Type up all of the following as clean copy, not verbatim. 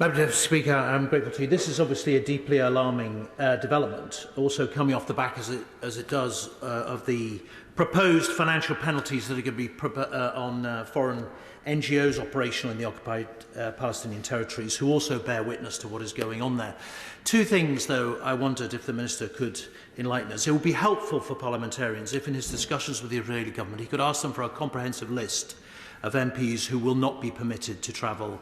Madam Speaker, I'm grateful to you. This is obviously a deeply alarming development, also coming off the back, as it does, of the proposed financial penalties that are going to be on foreign NGOs operational in the occupied Palestinian territories, who also bear witness to what is going on there. Two things, though, I wondered if the Minister could enlighten us. It would be helpful for parliamentarians if, in his discussions with the Israeli government, he could ask them for a comprehensive list of MPs who will not be permitted to travel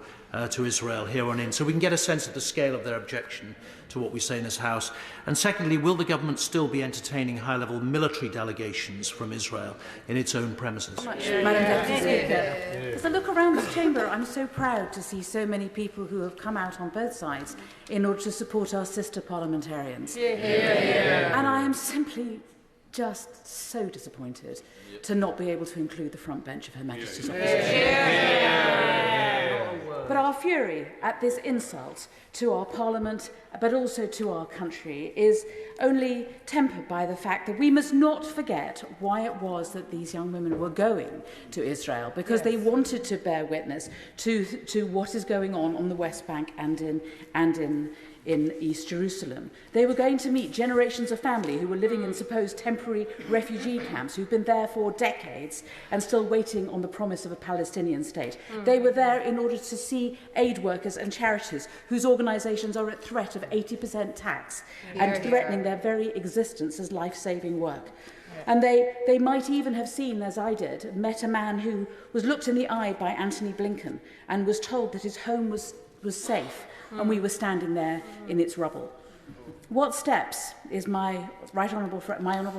to Israel here on in, so we can get a sense of the scale of their objection to what we say in this House. And secondly, will the government still be entertaining high-level military delegations from Israel in its own premises? Madam Deputy Speaker, as I look around this chamber, I'm so proud to see so many people who have come out on both sides in order to support our sister parliamentarians. And I am simply just so disappointed to not be able to include the front bench of Her Majesty's opposition. But our fury at this insult to our Parliament, but also to our country, is only tempered by the fact that we must not forget why it was that these young women were going to Israel, because they wanted to bear witness to what is going on the West Bank and in East Jerusalem. They were going to meet generations of family who were living in supposed temporary refugee camps, who've been there for decades and still waiting on the promise of a Palestinian state. They were there in order to see aid workers and charities whose organisations are at threat of 80% tax and threatening their very existence as life-saving work. And they might even have seen, as I did, met a man who was looked in the eye by Anthony Blinken and was told that his home was safe, and we were standing there in its rubble. What steps is my honourable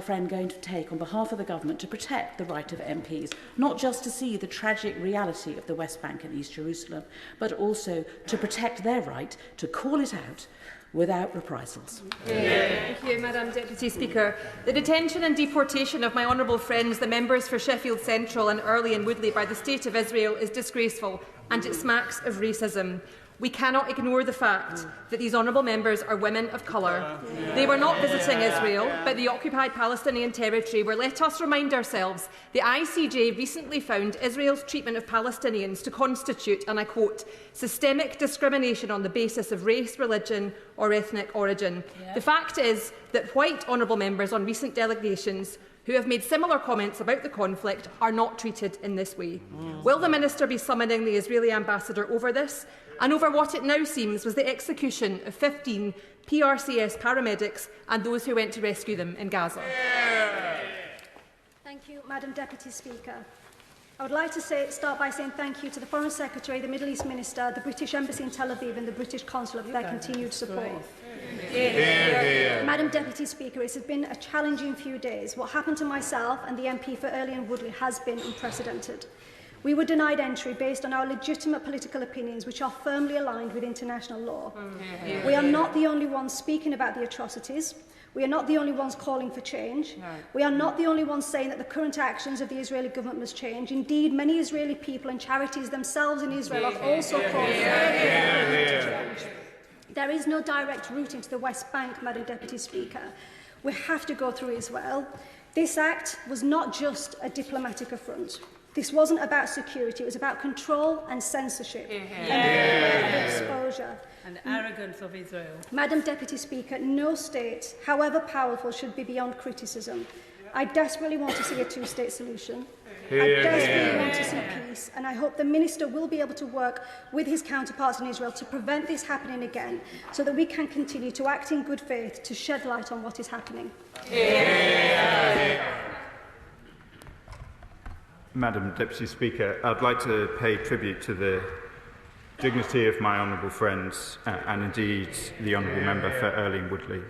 friend going to take on behalf of the government to protect the right of MPs, not just to see the tragic reality of the West Bank and East Jerusalem, but also to protect their right to call it out without reprisals? Thank you, Madam Deputy Speaker. The detention and deportation of my honourable friends, the members for Sheffield Central and Early and Woodley, by the State of Israel is disgraceful, and it smacks of racism. We cannot ignore the fact that these honourable members are women of colour. They were not visiting Israel, but the occupied Palestinian territory, where, let us remind ourselves, the ICJ recently found Israel's treatment of Palestinians to constitute, and I quote, systemic discrimination on the basis of race, religion or ethnic origin. The fact is that white honourable members on recent delegations who have made similar comments about the conflict are not treated in this way. Will the Minister be summoning the Israeli ambassador over this, and over what it now seems was the execution of 15 PRCS paramedics and those who went to rescue them in Gaza? Thank you, Madam Deputy Speaker. I would like to start by saying thank you to the Foreign Secretary, the Middle East Minister, the British Embassy in Tel Aviv and the British Consulate for their continued support. Madam Deputy Speaker, it has been a challenging few days. What happened to myself and the MP for Early and Woodley has been unprecedented. We were denied entry based on our legitimate political opinions, which are firmly aligned with international law. We are not the only ones speaking about the atrocities. We are not the only ones calling for change. We are not the only ones saying that the current actions of the Israeli government must change. Indeed, many Israeli people and charities themselves in Israel are also calling for change. There is no direct route into the West Bank, Madam Deputy Speaker. We have to go through Israel. This act was not just a diplomatic affront. This wasn't about security, it was about control and censorship and exposure. And arrogance of Israel. Madam Deputy Speaker, no state, however powerful, should be beyond criticism. I desperately want to see a two-state solution. I desperately want to see peace, and I hope the Minister will be able to work with his counterparts in Israel to prevent this happening again, so that we can continue to act in good faith to shed light on what is happening. Madam Deputy Speaker, I'd like to pay tribute to the dignity of my honourable friends and indeed the honourable member for Early and Woodley.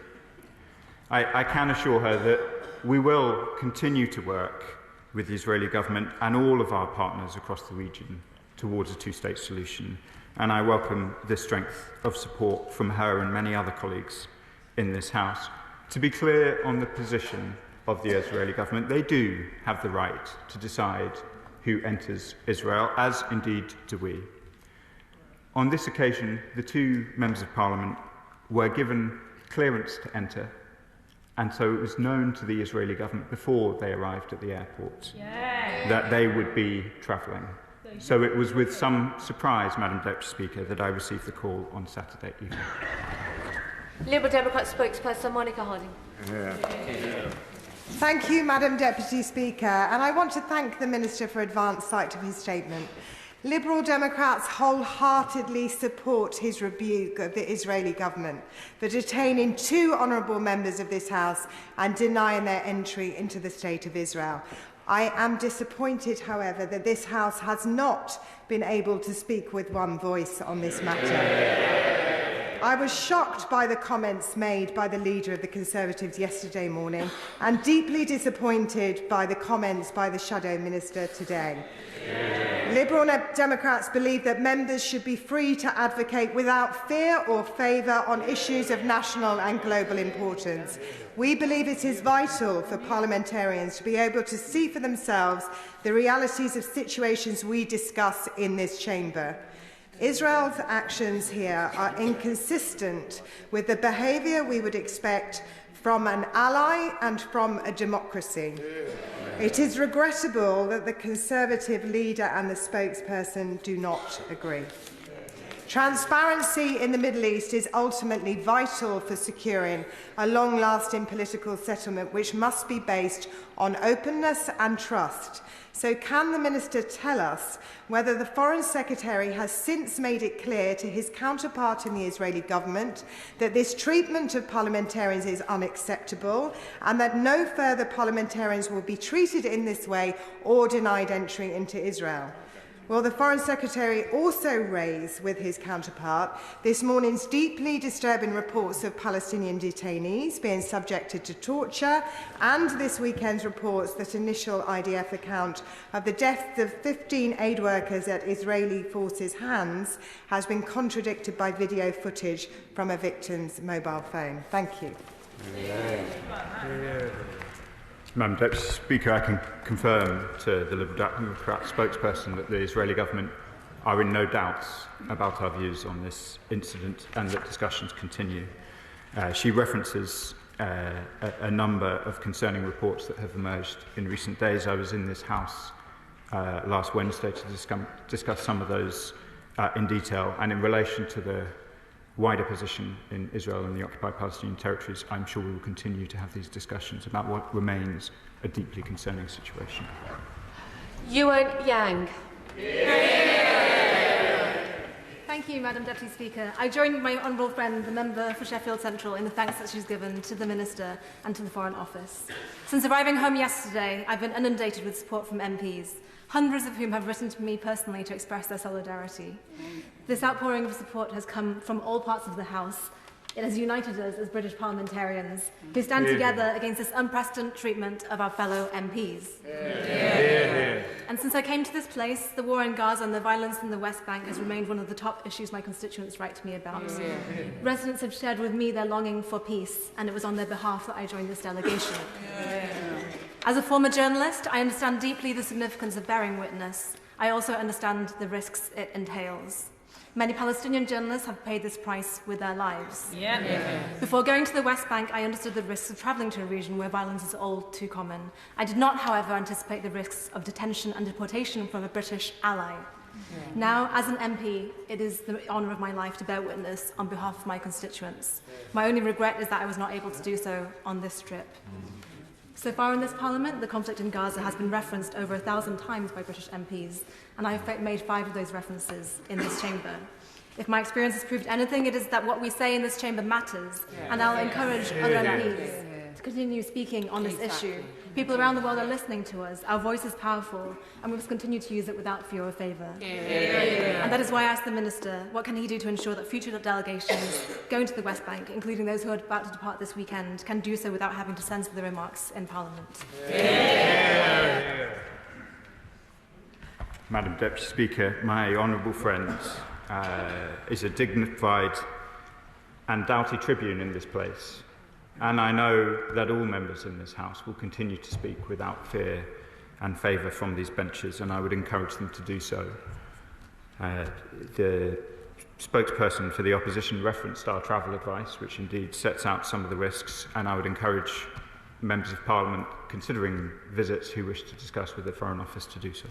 I can assure her that we will continue to work with the Israeli government and all of our partners across the region towards a two-state solution, and I welcome the strength of support from her and many other colleagues in this House. To be clear on the position of the Israeli government, they do have the right to decide who enters Israel, as indeed do we. On this occasion, the two members of Parliament were given clearance to enter, and so it was known to the Israeli government before they arrived at the airport that they would be travelling. So it was with some surprise, Madam Deputy Speaker, that I received the call on Saturday evening. Liberal Democrat spokesperson Monica Harding. Thank you, Madam Deputy Speaker, and I want to thank the Minister for advance sight of his statement. Liberal Democrats wholeheartedly support his rebuke of the Israeli government for detaining 2 honourable members of this House and denying their entry into the State of Israel. I am disappointed, however, that this House has not been able to speak with one voice on this matter. I was shocked by the comments made by the leader of the Conservatives yesterday morning and deeply disappointed by the comments by the Shadow Minister today. Liberal Democrats believe that members should be free to advocate without fear or favour on issues of national and global importance. We believe it is vital for parliamentarians to be able to see for themselves the realities of situations we discuss in this chamber. Israel's actions here are inconsistent with the behaviour we would expect from an ally and from a democracy. It is regrettable that the Conservative leader and the spokesperson do not agree. Transparency in the Middle East is ultimately vital for securing a long-lasting political settlement which must be based on openness and trust. So can the Minister tell us whether the Foreign Secretary has since made it clear to his counterpart in the Israeli government that this treatment of parliamentarians is unacceptable and that no further parliamentarians will be treated in this way or denied entry into Israel? Will the Foreign Secretary also raise with his counterpart this morning's deeply disturbing reports of Palestinian detainees being subjected to torture and this weekend's reports that initial IDF account of the deaths of 15 aid workers at Israeli forces' hands has been contradicted by video footage from a victim's mobile phone? Thank you. Madam Deputy Speaker, I can confirm to the Liberal Democrat spokesperson that the Israeli government are in no doubt about our views on this incident and that discussions continue. She references a number of concerning reports that have emerged in recent days. I was in this House last Wednesday to discuss some of those in detail, and in relation to the wider position in Israel and the occupied Palestinian territories, I'm sure we will continue to have these discussions about what remains a deeply concerning situation. Yuan Yang. Thank you, Madam Deputy Speaker. I join my honourable friend, the member for Sheffield Central, in the thanks that she's given to the Minister and to the Foreign Office. Since arriving home yesterday, I've been inundated with support from MPs, hundreds of whom have written to me personally to express their solidarity. This outpouring of support has come from all parts of the House. It has united us as British parliamentarians who stand together against this unprecedented treatment of our fellow MPs. And since I came to this place, the war in Gaza and the violence in the West Bank has remained one of the top issues my constituents write to me about. Residents have shared with me their longing for peace, and it was on their behalf that I joined this delegation. As a former journalist, I understand deeply the significance of bearing witness. I also understand the risks it entails. Many Palestinian journalists have paid this price with their lives. Before going to the West Bank, I understood the risks of travelling to a region where violence is all too common. I did not, however, anticipate the risks of detention and deportation from a British ally. Now, as an MP, it is the honour of my life to bear witness on behalf of my constituents. My only regret is that I was not able to do so on this trip. So far in this Parliament, the conflict in Gaza has been referenced over 1,000 times by British MPs, and I have made 5 of those references in this chamber. If my experience has proved anything, it is that what we say in this chamber matters, and I'll encourage other MPs to continue speaking on this issue. People around the world are listening to us. Our voice is powerful, and we must continue to use it without fear or favour. And that is why I asked the Minister, what can he do to ensure that future delegations going to the West Bank, including those who are about to depart this weekend, can do so without having to censor the remarks in Parliament? Madam Deputy Speaker, my honourable friend is a dignified and doughty tribune in this place. And I know that all members in this House will continue to speak without fear and favour from these benches, and I would encourage them to do so. The spokesperson for the opposition referenced our travel advice, which indeed sets out some of the risks, and I would encourage members of Parliament considering visits who wish to discuss with the Foreign Office to do so.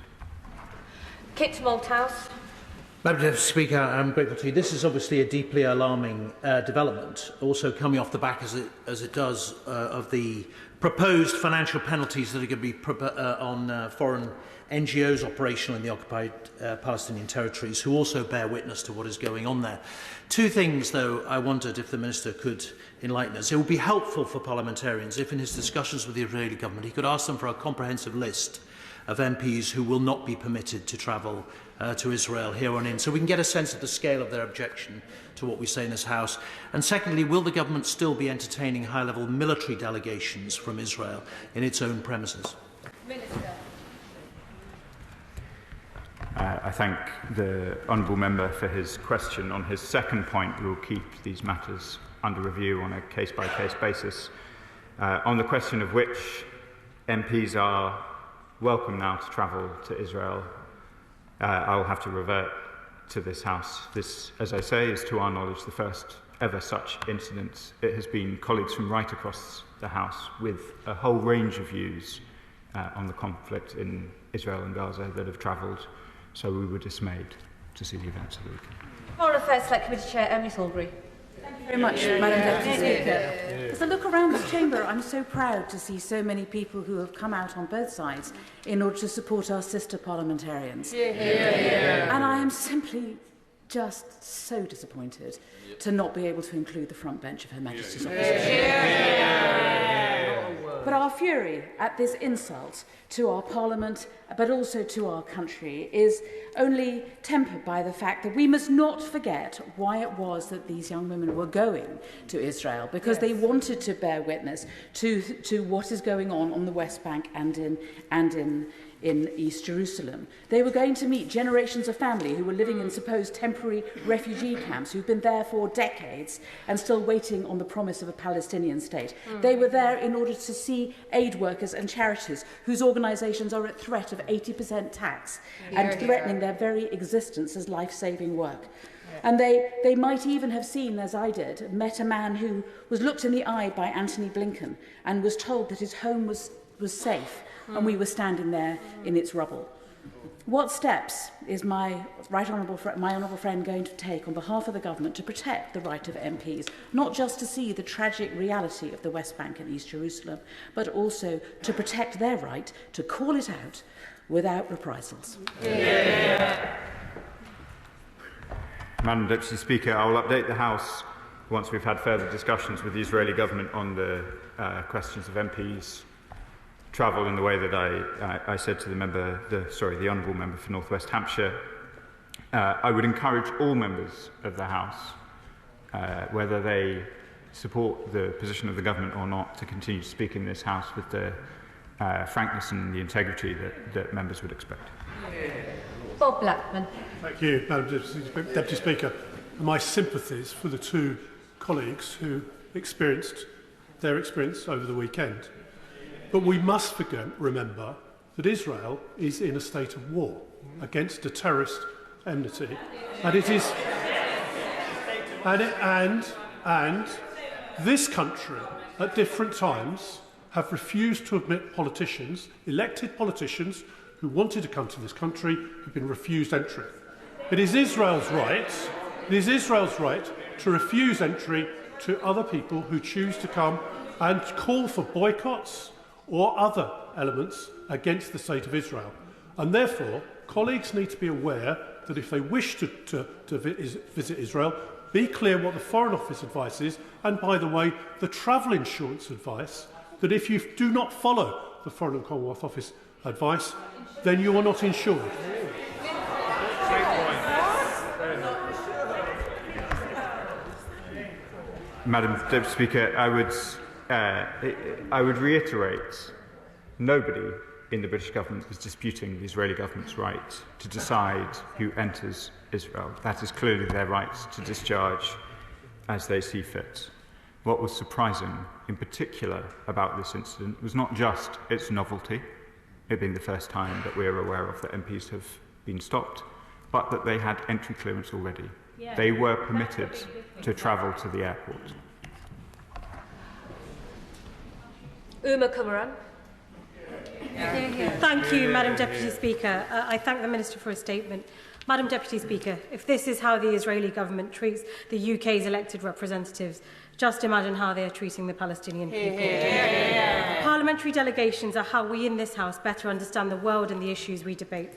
Kit Malthouse. Madam Speaker, I'm grateful to you. This is obviously a deeply alarming development, also coming off the back, as it does, of the proposed financial penalties that are going to be on foreign NGOs operational in the occupied Palestinian territories, who also bear witness to what is going on there. Two things, though, I wondered if the Minister could enlighten us. It would be helpful for parliamentarians if, in his discussions with the Israeli government, he could ask them for a comprehensive list of MPs who will not be permitted to travel to Israel here on in, so we can get a sense of the scale of their objection to what we say in this House. And secondly, will the government still be entertaining high-level military delegations from Israel in its own premises? Minister. I thank the honourable member for his question. On his second point, we will keep these matters under review on a case-by-case basis. On the question of which MPs are welcome now to travel to Israel, I will have to revert to this House. This, as I say, is to our knowledge the first ever such incident. It has been colleagues from right across the House with a whole range of views on the conflict in Israel and Gaza that have travelled, so we were dismayed to see the events of the weekend. Foreign Affairs Select Committee Chair Emily Thornbury. Thank you very much, Madam Deputy Speaker. As I look around this chamber, I'm so proud to see so many people who have come out on both sides in order to support our sister parliamentarians. And I am simply just so disappointed to not be able to include the front bench of Her Majesty's Opposition. But our fury at this insult to our Parliament, but also to our country, is only tempered by the fact that we must not forget why it was that these young women were going to Israel, because they wanted to bear witness to what is going on the West Bank and in East Jerusalem. They were going to meet generations of family who were living in supposed temporary refugee camps, who've been there for decades and still waiting on the promise of a Palestinian state. They were there in order to see aid workers and charities whose organisations are at threat of 80% tax and threatening their very existence as life-saving work. And they might even have seen, as I did, met a man who was looked in the eye by Anthony Blinken and was told that his home was safe, and we were standing there in its rubble. What steps is my honourable friend going to take on behalf of the government to protect the right of MPs, not just to see the tragic reality of the West Bank and East Jerusalem, but also to protect their right to call it out without reprisals? Madam Deputy Speaker, I will update the House once we've had further discussions with the Israeli government on the questions of MPs travel in the way that I said to the honourable member for North West Hampshire. I would encourage all members of the House, whether they support the position of the government or not, to continue to speak in this House with the frankness and the integrity that members would expect. Bob Blackman. Thank you, Madam Deputy Speaker. My sympathies for the two colleagues who experienced their experience over the weekend. But we must remember that Israel is in a state of war against a terrorist enmity, and it is, and this country at different times have refused to admit politicians, elected politicians, who wanted to come to this country, who've been refused entry. It is Israel's right to refuse entry to other people who choose to come and call for boycotts or other elements against the state of Israel. And therefore, colleagues need to be aware that if they wish to visit Israel, be clear what the Foreign Office advice is, and by the way, the travel insurance advice, that if you do not follow the Foreign and Commonwealth Office advice, then you are not insured. Madam Deputy Speaker, I would reiterate, nobody in the British government is disputing the Israeli government's right to decide who enters Israel. That is clearly their right to discharge as they see fit. What was surprising, in particular, about this incident was not just its novelty, it being the first time that we are aware of that MPs have been stopped, but that they had entry clearance already. They were permitted to travel to the airport. Uma Kumaran. Thank you, Madam Deputy Speaker. I thank the Minister for his statement. Madam Deputy Speaker, if this is how the Israeli government treats the UK's elected representatives, just imagine how they are treating the Palestinian people. Parliamentary delegations are how we in this House better understand the world and the issues we debate.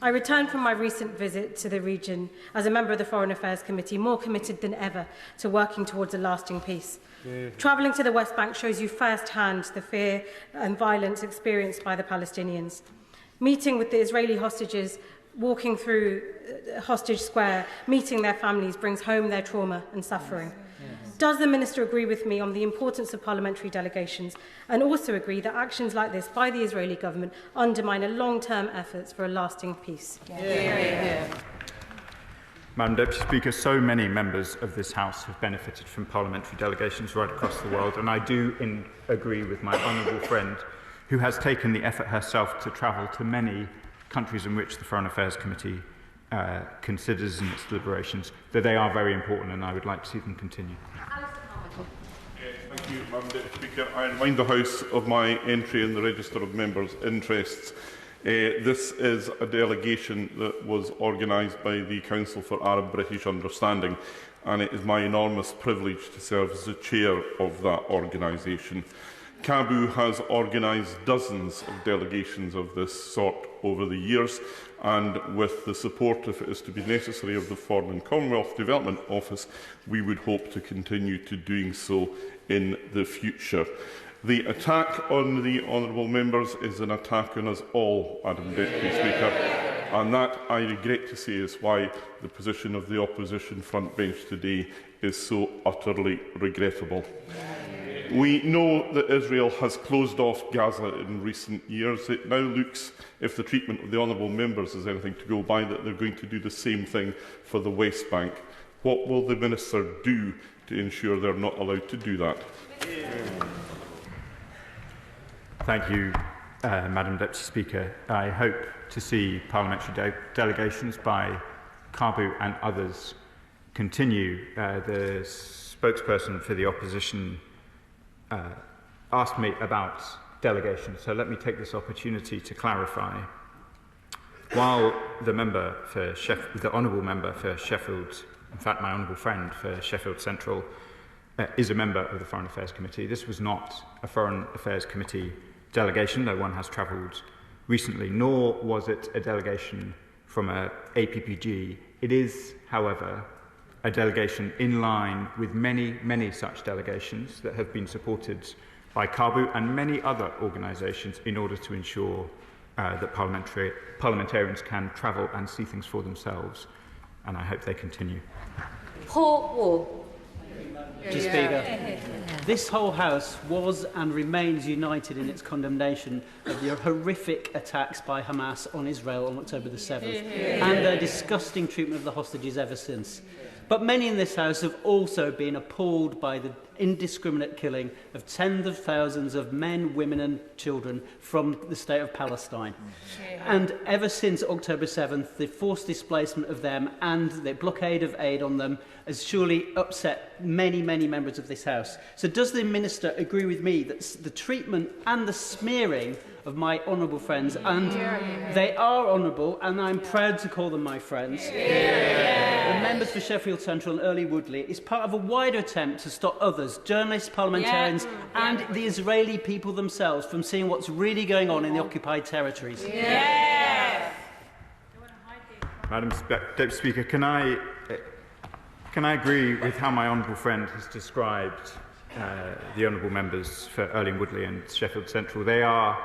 I returned from my recent visit to the region as a member of the Foreign Affairs Committee, more committed than ever to working towards a lasting peace. Travelling to the West Bank shows you firsthand the fear and violence experienced by the Palestinians. Meeting with the Israeli hostages, walking through Hostage Square, meeting their families brings home their trauma and suffering. Does the Minister agree with me on the importance of parliamentary delegations and also agree that actions like this by the Israeli government undermine a long-term efforts for a lasting peace? Madam Deputy Speaker, so many members of this House have benefited from parliamentary delegations right across the world, and I do agree with my honourable friend who has taken the effort herself to travel to many countries in which the Foreign Affairs Committee considers in its deliberations, that they are very important, and I would like to see them continue. Thank you, Madam Deputy Speaker. I remind the House of my entry in the Register of Members' Interests. This is a delegation that was organised by the Council for Arab-British Understanding, and it is my enormous privilege to serve as the chair of that organisation. CABU has organised dozens of delegations of this sort over the years, and with the support, if it is to be necessary, of the Foreign and Commonwealth Development Office, we would hope to continue to doing so in the future. The attack on the honourable members is an attack on us all, Madam Deputy Speaker, and that, I regret to say, is why the position of the opposition front bench today is so utterly regrettable. We know that Israel has closed off Gaza in recent years. It now looks, if the treatment of the honourable members is anything to go by, that they're going to do the same thing for the West Bank. What will the Minister do to ensure they're not allowed to do that? Thank you, Madam Deputy Speaker. I hope to see parliamentary delegations by CABU and others continue. The spokesperson for the opposition asked me about delegations, so let me take this opportunity to clarify. While the honourable member for Sheffield, in fact my honourable friend for Sheffield Central, is a member of the Foreign Affairs Committee, this was not a Foreign Affairs Committee delegation, though one has travelled recently, nor was it a delegation from a APPG. It is, however, a delegation in line with many such delegations that have been supported by CABU and many other organisations in order to ensure that parliamentarians can travel and see things for themselves, and I hope they continue. Paul Wall. Mr. Speaker, this whole House was and remains united in its condemnation of the horrific attacks by Hamas on Israel on October the 7th and their disgusting treatment of the hostages ever since. But many in this House have also been appalled by the indiscriminate killing of tens of thousands of men, women and children from the state of Palestine. And ever since October 7th, the forced displacement of them and the blockade of aid on them has surely upset many members of this House. So does the Minister agree with me that the treatment and the smearing of my honourable friends, and they are honourable, and I'm proud to call them my friends, the members for Sheffield Central and Early Woodley, is part of a wider attempt to stop others, journalists, parliamentarians and the Israeli people themselves from seeing what's really going on in the occupied territories? Madam Deputy Speaker, can I agree with how my honourable friend has described the honourable members for Early Woodley and Sheffield Central? They are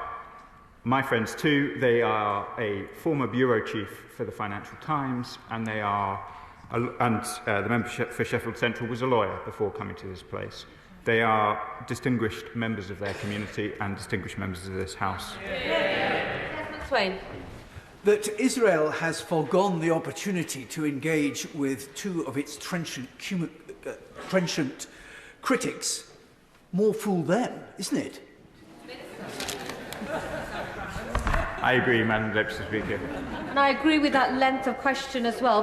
my friends too. They are a former bureau chief for the Financial Times, and they are, the member for Sheffield Central was a lawyer before coming to this place. They are distinguished members of their community and distinguished members of this House. Swain. That Israel has forgone the opportunity to engage with two of its trenchant critics. More fool them, isn't it? I agree, Madam Deputy Speaker. And I agree with that length of question as well.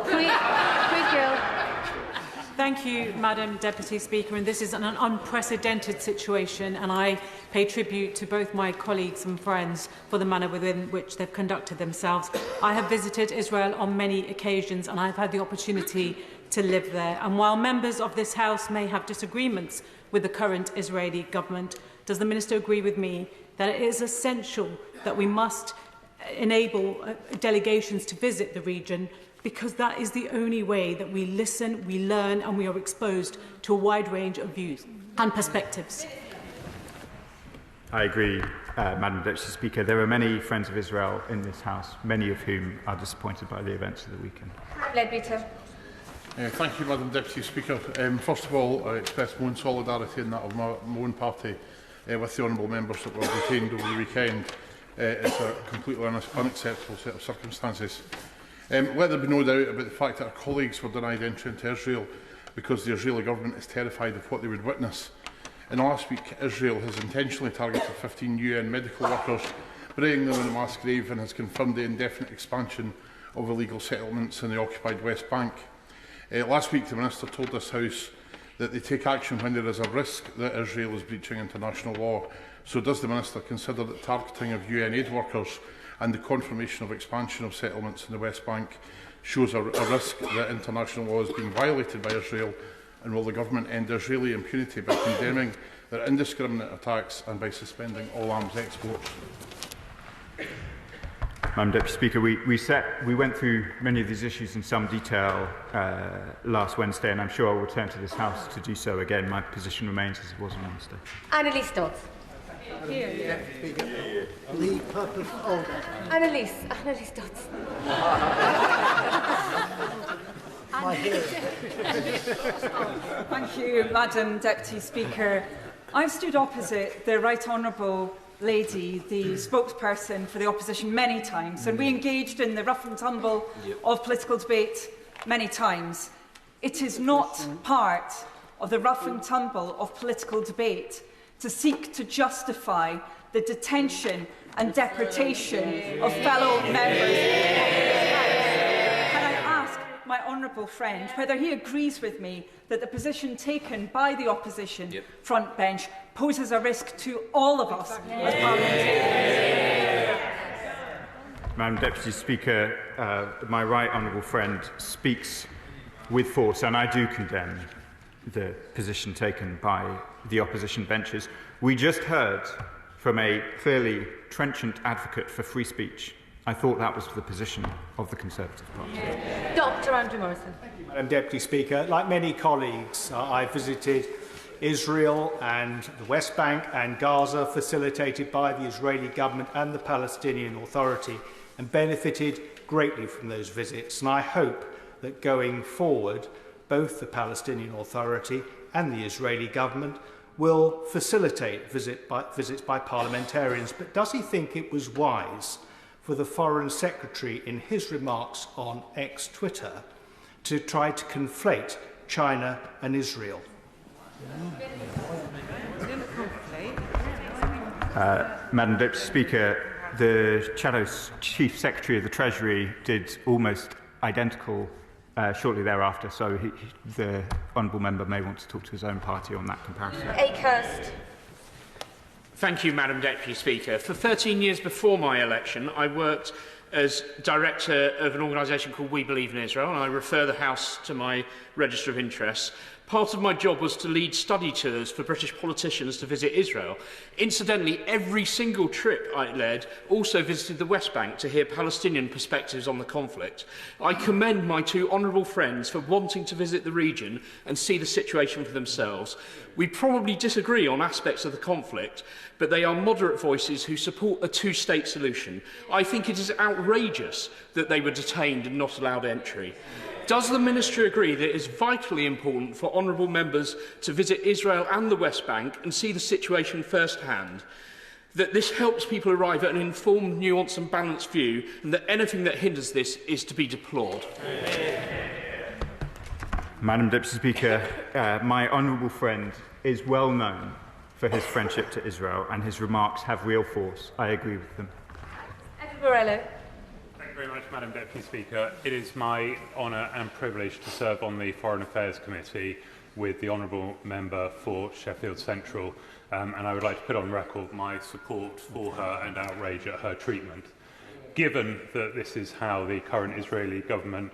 Thank you, Madam Deputy Speaker. And this is an unprecedented situation, and I pay tribute to both my colleagues and friends for the manner within which they've conducted themselves. I have visited Israel on many occasions, and I've had the opportunity to live there. And while members of this House may have disagreements with the current Israeli government, does the Minister agree with me that it is essential that we must enable delegations to visit the region, because that is the only way that we listen, we learn, and we are exposed to a wide range of views and perspectives? I agree, Madam Deputy Speaker. There are many friends of Israel in this House, many of whom are disappointed by the events of the weekend. Thank you, Madam Deputy Speaker. First of all, I express my own solidarity and that of my own party with the honourable members that were detained over the weekend. It's a completely unacceptable set of circumstances. Let there be no doubt about the fact that our colleagues were denied entry into Israel because the Israeli government is terrified of what they would witness. In the last week, Israel has intentionally targeted 15 UN medical workers, burying them in a mass grave, and has confirmed the indefinite expansion of illegal settlements in the occupied West Bank. Last week, the Minister told this House that they take action when there is a risk that Israel is breaching international law. So does the Minister consider that targeting of UN aid workers and the confirmation of expansion of settlements in the West Bank shows a risk that international law is being violated by Israel, and will the government end Israeli impunity by condemning their indiscriminate attacks and by suspending all arms exports? Madam Deputy Speaker, we went through many of these issues in some detail last Wednesday, and I'm sure I'll return to this House to do so again. My position remains as it was on Wednesday. Annalise Dodds. The purpose of Annalise Dodds. Thank you, Madam Deputy Speaker. I've stood opposite the Right Honourable Lady, the spokesperson for the opposition, many times, and we engaged in the rough and tumble of political debate many times. It is not part of the rough and tumble of political debate to seek to justify the detention and deportation of fellow members. Can I ask my honourable friend whether he agrees with me that the position taken by the opposition front bench poses a risk to all of us as parliamentarians? Madam Deputy Speaker, my right honourable friend speaks with force, and I do condemn the position taken by the opposition benches. We just heard from a fairly trenchant advocate for free speech. I thought that was the position of the Conservative Party. Dr. Andrew Morrison. Madam Deputy Speaker, like many colleagues, I visited Israel and the West Bank and Gaza, facilitated by the Israeli government and the Palestinian Authority, and benefited greatly from those visits. And I hope that going forward, both the Palestinian Authority and the Israeli government will facilitate visits by parliamentarians. But does he think it was wise for the Foreign Secretary, in his remarks on Twitter, to try to conflate China and Israel? Madam Deputy Speaker, the Shadow's Chief Secretary of the Treasury did almost identical shortly thereafter, so the honourable member may want to talk to his own party on that comparison. Akehurst. Thank you, Madam Deputy Speaker. For 13 years before my election, I worked as director of an organisation called We Believe in Israel, and I refer the House to my register of interests. Part of my job was to lead study tours for British politicians to visit Israel. Incidentally, every single trip I led also visited the West Bank to hear Palestinian perspectives on the conflict. I commend my two honourable friends for wanting to visit the region and see the situation for themselves. We probably disagree on aspects of the conflict, but they are moderate voices who support a two-state solution. I think it is outrageous that they were detained and not allowed entry. Does the Minister agree that it is vitally important for honourable members to visit Israel and the West Bank and see the situation firsthand? That this helps people arrive at an informed, nuanced and balanced view, and that anything that hinders this is to be deplored? Madam Deputy Speaker, my honourable friend is well known for his friendship to Israel, and his remarks have real force. I agree with them. Edward Borrello. Thank you very much, Madam Deputy Speaker. It is my honour and privilege to serve on the Foreign Affairs Committee with the Honourable Member for Sheffield Central, and I would like to put on record my support for her and outrage at her treatment. Given that this is how the current Israeli government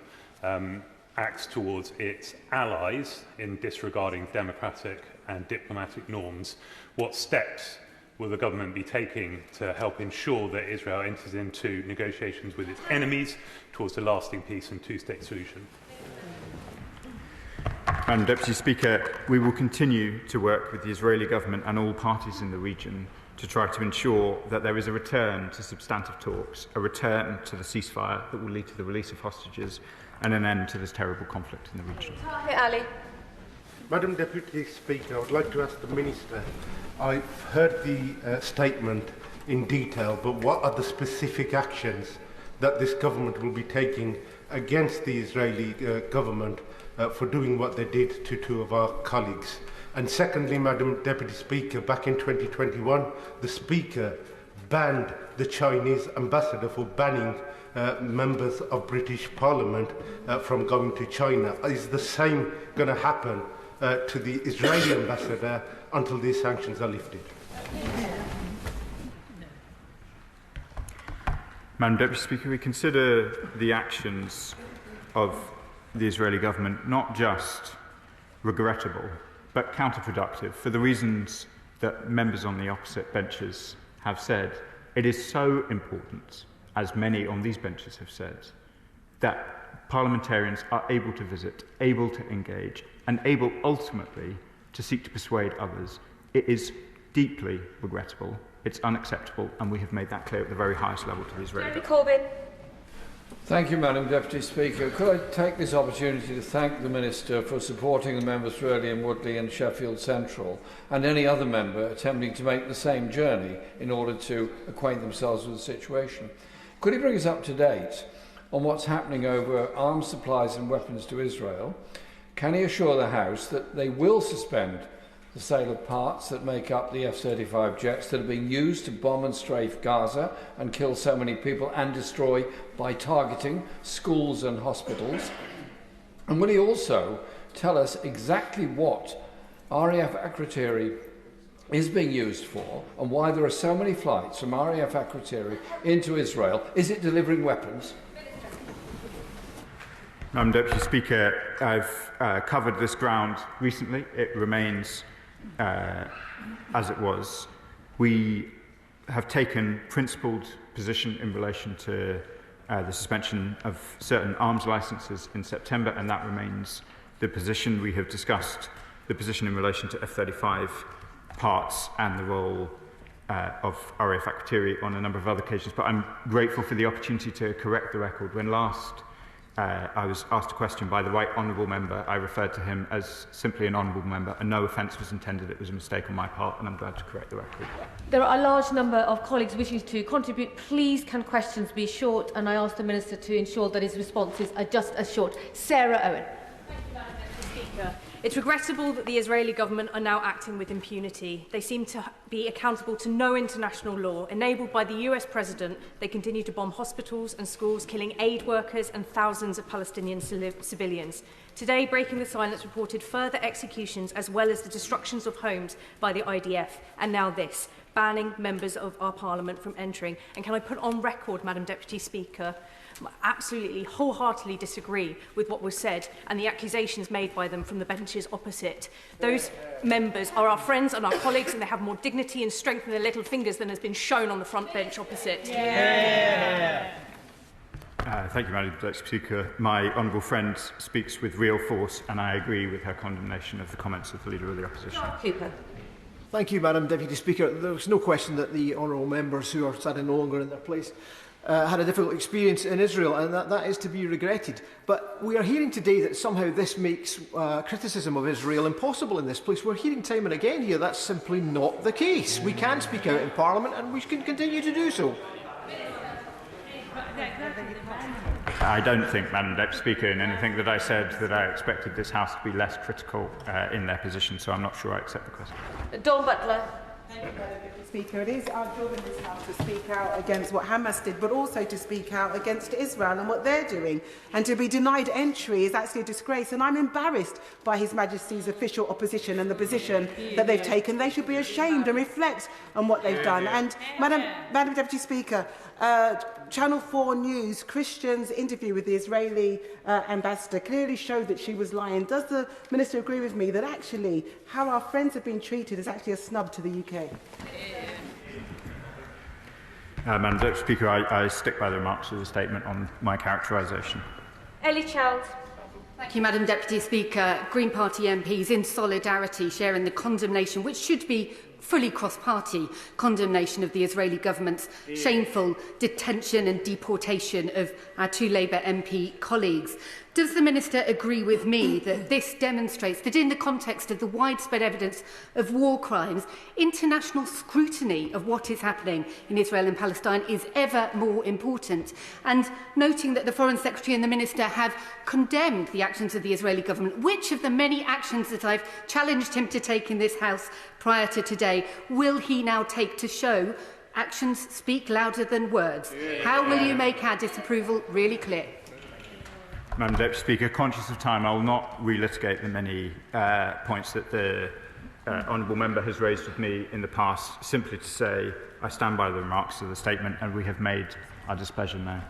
acts towards its allies in disregarding democratic and diplomatic norms, what steps will the government be taking to help ensure that Israel enters into negotiations with its enemies towards a lasting peace and two-state solution? Madam Deputy Speaker, we will continue to work with the Israeli government and all parties in the region to try to ensure that there is a return to substantive talks, a return to the ceasefire that will lead to the release of hostages and an end to this terrible conflict in the region. Ali. Madam Deputy Speaker, I would like to ask the Minister, I've heard the statement in detail, but what are the specific actions that this government will be taking against the Israeli government for doing what they did to two of our colleagues? And secondly, Madam Deputy Speaker, back in 2021, the Speaker banned the Chinese ambassador for banning members of British Parliament from going to China. Is the same going to happen to the Israeli ambassador until these sanctions are lifted? Madam Deputy Speaker, we consider the actions of the Israeli government not just regrettable, but counterproductive for the reasons that members on the opposite benches have said. It is so important, as many on these benches have said, that parliamentarians are able to visit, able to engage, and able ultimately to seek to persuade others. It is deeply regrettable, it's unacceptable, and we have made that clear at the very highest level to the Israeli government. Thank you, Madam Deputy Speaker. Could I take this opportunity to thank the Minister for supporting the members for Early and Woodley and Sheffield Central and any other member attempting to make the same journey in order to acquaint themselves with the situation. Could he bring us up to date on what's happening over arms supplies and weapons to Israel? Can he assure the House that they will suspend the sale of parts that make up the F-35 jets that are being used to bomb and strafe Gaza and kill so many people and destroy by targeting schools and hospitals? And will he also tell us exactly what RAF Akrotiri is being used for and why there are so many flights from RAF Akrotiri into Israel? Is it delivering weapons? Madam Deputy Speaker, I've covered this ground recently. It remains as it was. We have taken principled position in relation to the suspension of certain arms licences in September, and that remains the position. We have discussed the position in relation to F-35 parts and the role of RAF Akrotiri on a number of other occasions, but I'm grateful for the opportunity to correct the record. When last I was asked a question by the Right Honourable Member, I referred to him as simply an Honourable Member, and no offence was intended. It was a mistake on my part, and I'm glad to correct the record. There are a large number of colleagues wishing to contribute. Please can questions be short, and I ask the Minister to ensure that his responses are just as short. Sarah Owen. Thank you, Madam Deputy Speaker. It's regrettable that the Israeli government are now acting with impunity. They seem to be accountable to no international law. Enabled by the US President, they continue to bomb hospitals and schools, killing aid workers and thousands of Palestinian civilians. Today, Breaking the Silence reported further executions as well as the destructions of homes by the IDF. And now this, banning members of our Parliament from entering. And can I put on record, Madam Deputy Speaker, I absolutely, wholeheartedly disagree with what was said and the accusations made by them from the benches opposite. Those members are our friends and our colleagues, and they have more dignity and strength in their little fingers than has been shown on the front bench opposite. Thank you, Madam Deputy Speaker. My honourable friend speaks with real force, and I agree with her condemnation of the comments of the Leader of the Opposition. Cooper. Thank you, Madam Deputy Speaker. There's no question that the honourable members who are sadly no longer in their place had a difficult experience in Israel, and that is to be regretted. But we are hearing today that somehow this makes criticism of Israel impossible in this place. We're hearing time and again here that's simply not the case. We can speak out in Parliament, and we can continue to do so. I don't think, Madam Deputy Speaker, in anything that I said that I expected this House to be less critical in their position, so I'm not sure I accept the question. Dawn Butler. Thank you, Madam Deputy Speaker. It is our job in this House to speak out against what Hamas did, but also to speak out against Israel and what they're doing. And to be denied entry is actually a disgrace. And I'm embarrassed by His Majesty's official opposition and the position that they've taken. They should be ashamed and reflect on what they've done. And Madam Deputy Speaker, Channel 4 News, Christian's interview with the Israeli ambassador clearly showed that she was lying. Does the Minister agree with me that actually how our friends have been treated is actually a snub to the UK? Madam Deputy Speaker, I stick by the remarks of the statement on my characterisation. Ellie Child. Thank you, Madam Deputy Speaker. Green Party MPs in solidarity sharing the condemnation, which should be fully cross-party condemnation of the Israeli government's shameful detention and deportation of our two Labour MP colleagues. Does the Minister agree with me that this demonstrates that in the context of the widespread evidence of war crimes, international scrutiny of what is happening in Israel and Palestine is ever more important? And noting that the Foreign Secretary and the Minister have condemned the actions of the Israeli government, which of the many actions that I've challenged him to take in this House prior to today will he now take to show actions speak louder than words? How will you make our disapproval really clear? Madam Deputy Speaker, conscious of time, I will not relitigate the many points that the honourable member has raised with me in the past, simply to say I stand by the remarks of the statement and we have made our displeasure known.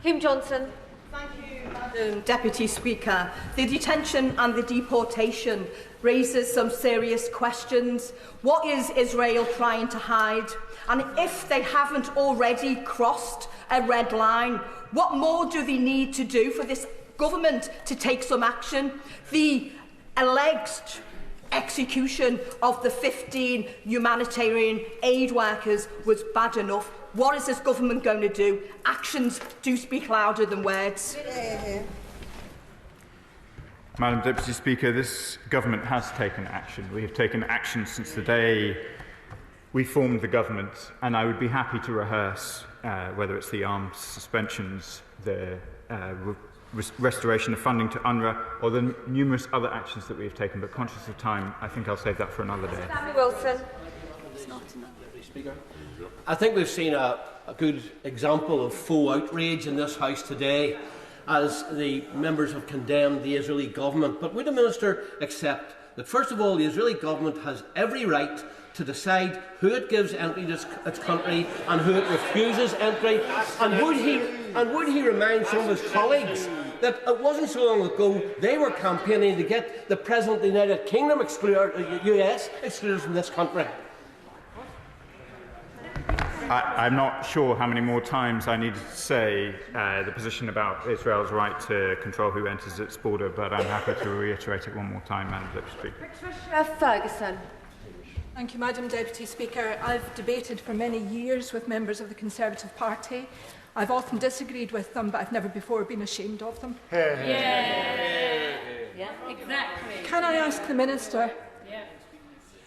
Kim Johnson. Thank you, Madam Deputy Speaker. The detention and the deportation raises some serious questions. What is Israel trying to hide? And if they haven't already crossed a red line, what more do they need to do for this government to take some action? The alleged execution of the 15 humanitarian aid workers was bad enough. What is this government going to do? Actions do speak louder than words. Madam Deputy Speaker, this government has taken action. We have taken action since the day we formed the government, and I would be happy to rehearse whether it's the arms suspensions, the restoration of funding to UNRWA, or the numerous other actions that we have taken. But conscious of time, I think I'll save that for another day. Sammy Wilson. Speaker, I think we've seen a good example of full outrage in this House today as the members have condemned the Israeli government. But would the Minister accept that, first of all, the Israeli government has every right to decide who it gives entry to its country and who it refuses entry? And would he remind some of his colleagues that it wasn't so long ago they were campaigning to get the President of the United Kingdom US excluded from this country? I'm not sure how many more times I need to say the position about Israel's right to control who enters its border, but I'm happy to reiterate it one more time, Madam Deputy Speaker. Patricia Ferguson. Thank you, Madam Deputy Speaker. I've debated for many years with members of the Conservative Party. I've often disagreed with them, but I've never before been ashamed of them. Yeah, exactly. Can I ask the Minister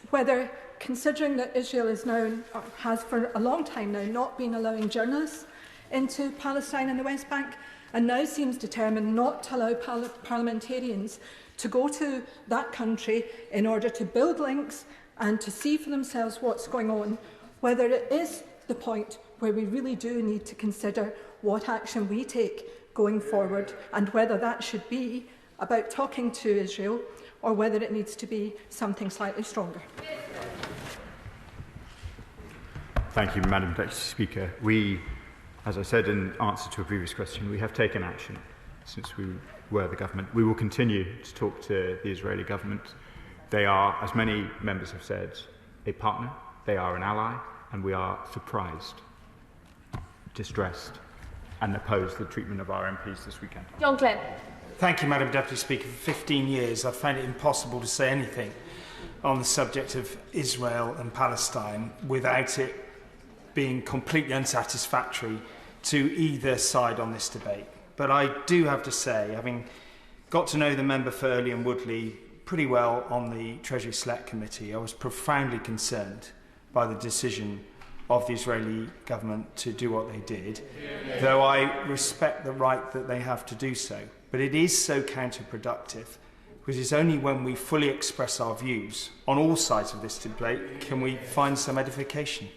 whether, considering that Israel is now, or has for a long time now, not been allowing journalists into Palestine and the West Bank, and now seems determined not to allow parliamentarians to go to that country in order to build links and to see for themselves what's going on, whether it is the point where we really do need to consider what action we take going forward, and whether that should be about talking to Israel or whether it needs to be something slightly stronger. Thank you, Madam Deputy Speaker. We, as I said in answer to a previous question, we have taken action since we were the government. We will continue to talk to the Israeli government. They are, as many members have said, a partner, they are an ally, and we are surprised, distressed, and oppose the treatment of our MPs this weekend. John Glenn. Thank you, Madam Deputy Speaker. For 15 years, I've found it impossible to say anything on the subject of Israel and Palestine without it being completely unsatisfactory to either side on this debate. But I do have to say, having got to know the member for Early and Woodley pretty well on the Treasury Select Committee, I was profoundly concerned by the decision of the Israeli government to do what they did, though I respect the right that they have to do so. But it is so counterproductive because it's only when we fully express our views on all sides of this debate can we find some edification.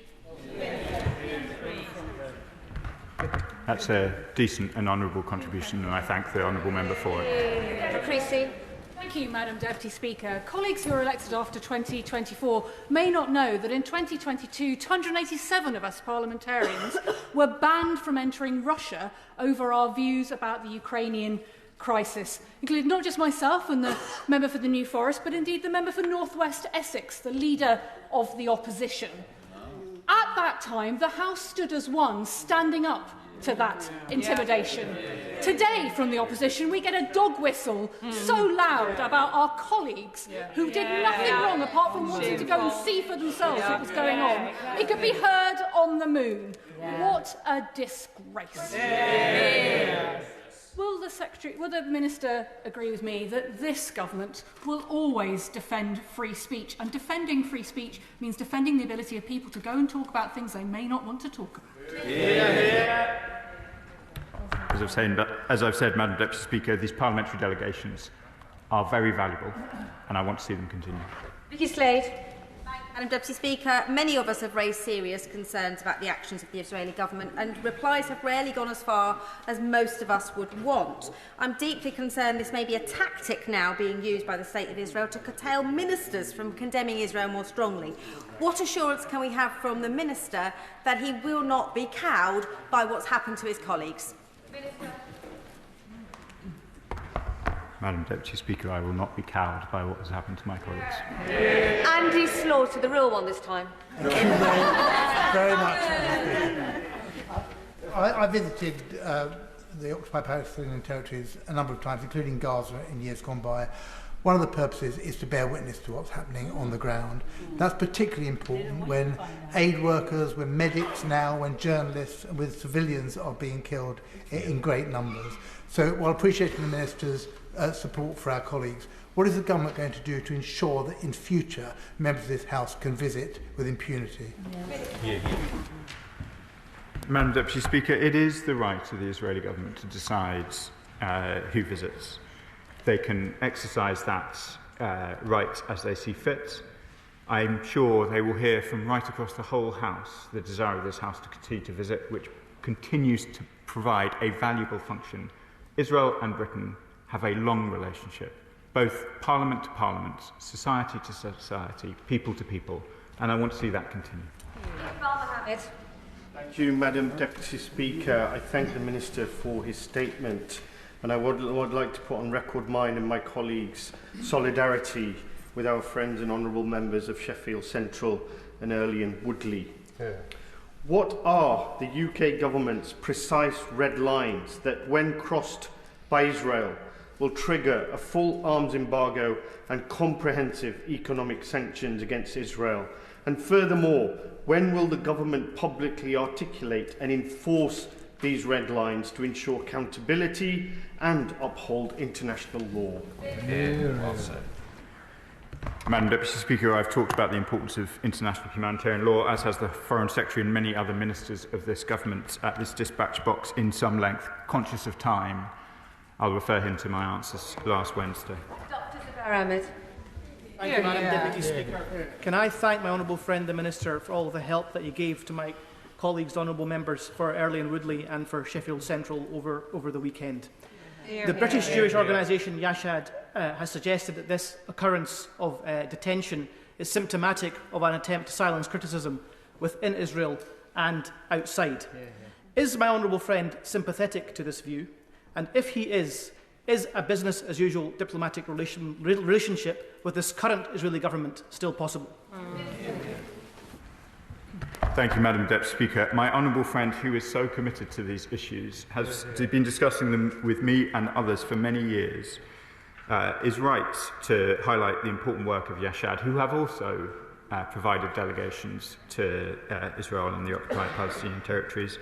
That's a decent and honourable contribution, and I thank the honourable member for it. Thank you, Madam Deputy Speaker. Colleagues who are elected after 2024 may not know that in 2022, 287 of us parliamentarians were banned from entering Russia over our views about the Ukrainian crisis, including not just myself and the member for the New Forest, but indeed the member for North West Essex, the leader of the opposition. At that time, the House stood as one, standing up to that intimidation. Today, from the opposition, we get a dog whistle so loud about our colleagues who did nothing wrong apart from wanting to go and see for themselves what was going on. It could be heard on the moon. What a disgrace. Will the Minister agree with me that this government will always defend free speech? And defending free speech means defending the ability of people to go and talk about things they may not want to talk about. As I've said, Madam Deputy Speaker, these parliamentary delegations are very valuable, and I want to see them continue. Vicky Slade. Madam Deputy Speaker, many of us have raised serious concerns about the actions of the Israeli government, and replies have rarely gone as far as most of us would want. I'm deeply concerned this may be a tactic now being used by the State of Israel to curtail ministers from condemning Israel more strongly. What assurance can we have from the Minister that he will not be cowed by what's happened to his colleagues? Minister. Madam Deputy Speaker, I will not be cowed by what has happened to my colleagues. Andy Slaughter, the real one this time. Thank you very much. I visited the occupied Palestinian territories a number of times, including Gaza in years gone by. One of the purposes is to bear witness to what's happening on the ground. That's particularly important when aid workers, when medics now, when journalists and with civilians are being killed in great numbers. So while appreciating the Minister's support for our colleagues, what is the government going to do to ensure that in future members of this House can visit with impunity? Madam Deputy Speaker, it is the right of the Israeli government to decide who visits. They can exercise that right as they see fit. I'm sure they will hear from right across the whole House the desire of this House to continue to visit, which continues to provide a valuable function. Israel and Britain have a long relationship, both parliament to parliament, society to society, people to people, and I want to see that continue. Mohamed. Thank you, Madam Deputy Speaker. I thank the Minister for his statement, and I would like to put on record mine and my colleagues' solidarity with our friends and honourable members of Sheffield Central and Early and Woodley. What are the UK government's precise red lines that, when crossed by Israel, will trigger a full arms embargo and comprehensive economic sanctions against Israel? And furthermore, when will the government publicly articulate and enforce these red lines to ensure accountability and uphold international law? Madam Deputy Speaker, I've talked about the importance of international humanitarian law, as has the Foreign Secretary and many other ministers of this government at this dispatch box in some length. Conscious of time, I'll refer him to my answers last Wednesday. Dr. Ahmed. Thank you, Madam Deputy Speaker. Can I thank my honourable friend, the Minister, for all of the help that he gave to my colleagues, honourable members for Early and Woodley and for Sheffield Central over the weekend. The British Jewish organisation Yashad has suggested that this occurrence of detention is symptomatic of an attempt to silence criticism within Israel and outside. Is my honourable friend sympathetic to this view? And if he is a business-as-usual diplomatic relationship with this current Israeli government still possible? Thank you, Madam Deputy Speaker. My honourable friend, who is so committed to these issues, has been discussing them with me and others for many years, is right to highlight the important work of Yashad, who have also provided delegations to Israel and the occupied Palestinian territories,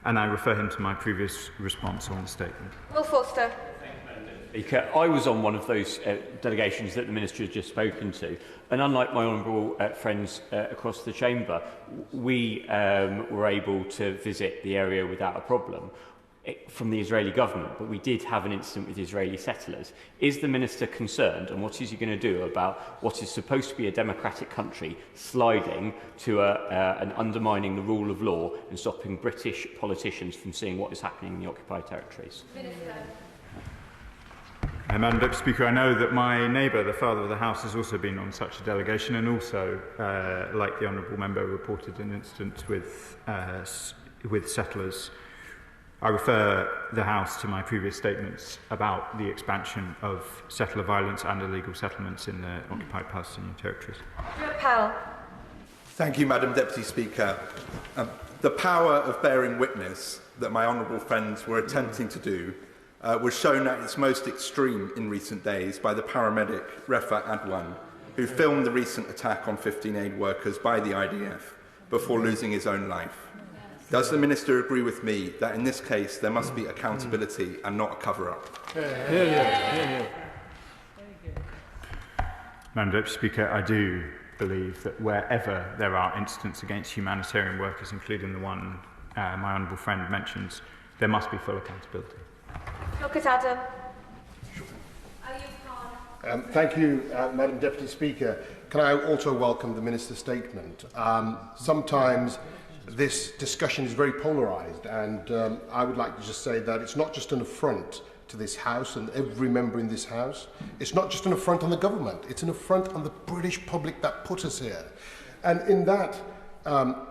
and I refer him to my previous response on the statement. Will Foster. Speaker, I was on one of those delegations that the Minister has just spoken to, and unlike my honourable friends across the chamber, we were able to visit the area without a problem. from the Israeli government, but we did have an incident with Israeli settlers. Is the Minister concerned, and what is he going to do about what is supposed to be a democratic country sliding to and undermining the rule of law and stopping British politicians from seeing what is happening in the occupied territories? Madam Deputy Speaker, I know that my neighbour, the Father of the House, has also been on such a delegation and also, like the Honourable Member, reported an incident with settlers. I refer the House to my previous statements about the expansion of settler violence and illegal settlements in the occupied Palestinian territories. Powell. Thank you, Madam Deputy Speaker. The power of bearing witness that my honourable friends were attempting to do was shown at its most extreme in recent days by the paramedic Refa Adwan, who filmed the recent attack on 15 aid workers by the IDF before losing his own life. Does the Minister agree with me that in this case there must be accountability and not a cover-up? Madam Deputy Speaker, I do believe that wherever there are incidents against humanitarian workers, including the one my honourable friend mentions, there must be full accountability. Look at Adam. Thank you, Madam Deputy Speaker. Can I also welcome the Minister's statement? Sometimes this discussion is very polarised, and I would like to just say that it's not just an affront to this House and every member in this House. It's not just an affront on the government, it's an affront on the British public that put us here. And in that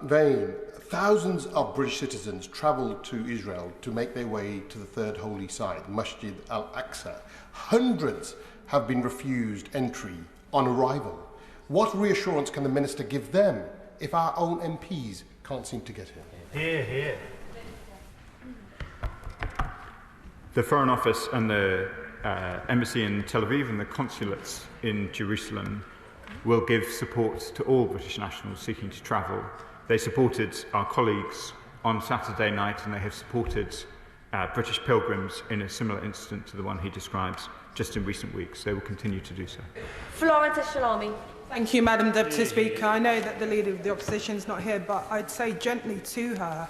vein, thousands of British citizens travelled to Israel to make their way to the third holy site, Masjid al-Aqsa. Hundreds have been refused entry on arrival. What reassurance can the Minister give them if our own MPs can't seem to get here? Hear, hear. The Foreign Office and the Embassy in Tel Aviv and the consulates in Jerusalem will give support to all British nationals seeking to travel. They supported our colleagues on Saturday night, and they have supported British pilgrims in a similar incident to the one he describes just in recent weeks. They will continue to do so. Florence Shalami. Thank you, Madam Deputy Speaker. I know that the Leader of the Opposition is not here, but I'd say gently to her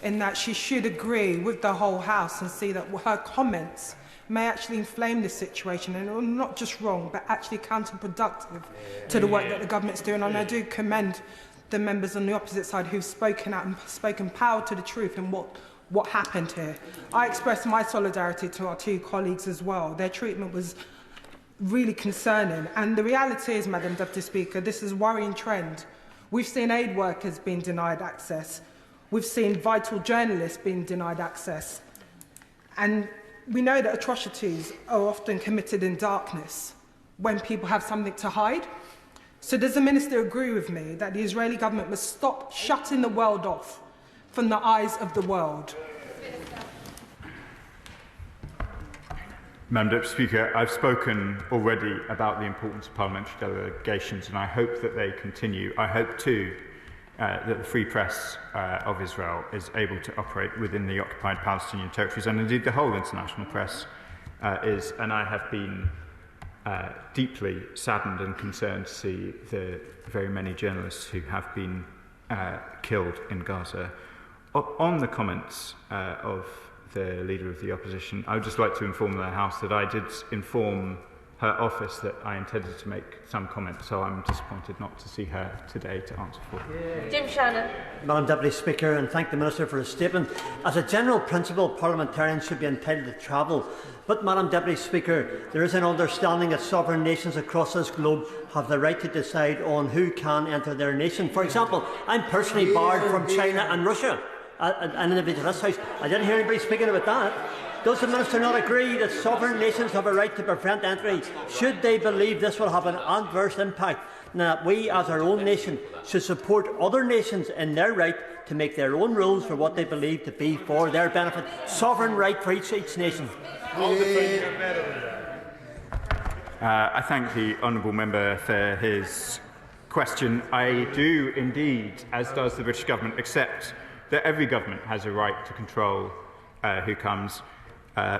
in that she should agree with the whole House and see that her comments may actually inflame this situation and are not just wrong, but actually counterproductive to the work that the government's doing. And I do commend the members on the opposite side who've spoken out and spoken power to the truth in what happened here. I express my solidarity to our two colleagues as well. Their treatment was really concerning. And the reality is, Madam Deputy Speaker, this is a worrying trend. We've seen aid workers being denied access. We've seen vital journalists being denied access. And we know that atrocities are often committed in darkness when people have something to hide. So does the Minister agree with me that the Israeli government must stop shutting the world off from the eyes of the world? Madam Deputy Speaker, I've spoken already about the importance of parliamentary delegations, and I hope that they continue. I hope too that the free press of Israel is able to operate within the occupied Palestinian territories, and indeed the whole international press is. And I have been deeply saddened and concerned to see the very many journalists who have been killed in Gaza. On the comments of the Leader of the Opposition, I would just like to inform the House that I did inform her office that I intended to make some comments, so I'm disappointed not to see her today to answer for. Jim Shannon. Madam Deputy Speaker, and thank the Minister for his statement. As a general principle, parliamentarians should be entitled to travel. But, Madam Deputy Speaker, there is an understanding that sovereign nations across this globe have the right to decide on who can enter their nation. For example, I'm personally barred from China and Russia. An individual in this House. I didn't hear anybody speaking about that. Does the Minister not agree that sovereign nations have a right to prevent entry should they believe this will have an adverse impact, and that we as our own nation should support other nations in their right to make their own rules for what they believe to be for their benefit? Sovereign right for each nation. I thank the honourable member for his question. I do indeed, as does the British government, accept that every government has a right to control who comes.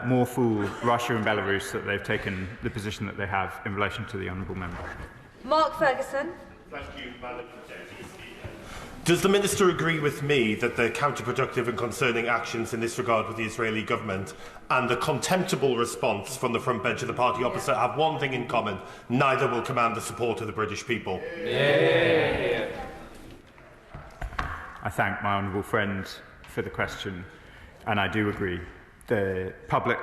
More fool Russia and Belarus that they've taken the position that they have in relation to the honourable member. Mark Ferguson. Thank you, Madam Deputy Speaker. Does the Minister agree with me that the counterproductive and concerning actions in this regard with the Israeli government and the contemptible response from the front bench of the party opposite have one thing in common: neither will command the support of the British people? I thank my honourable friend for the question, and I do agree. The public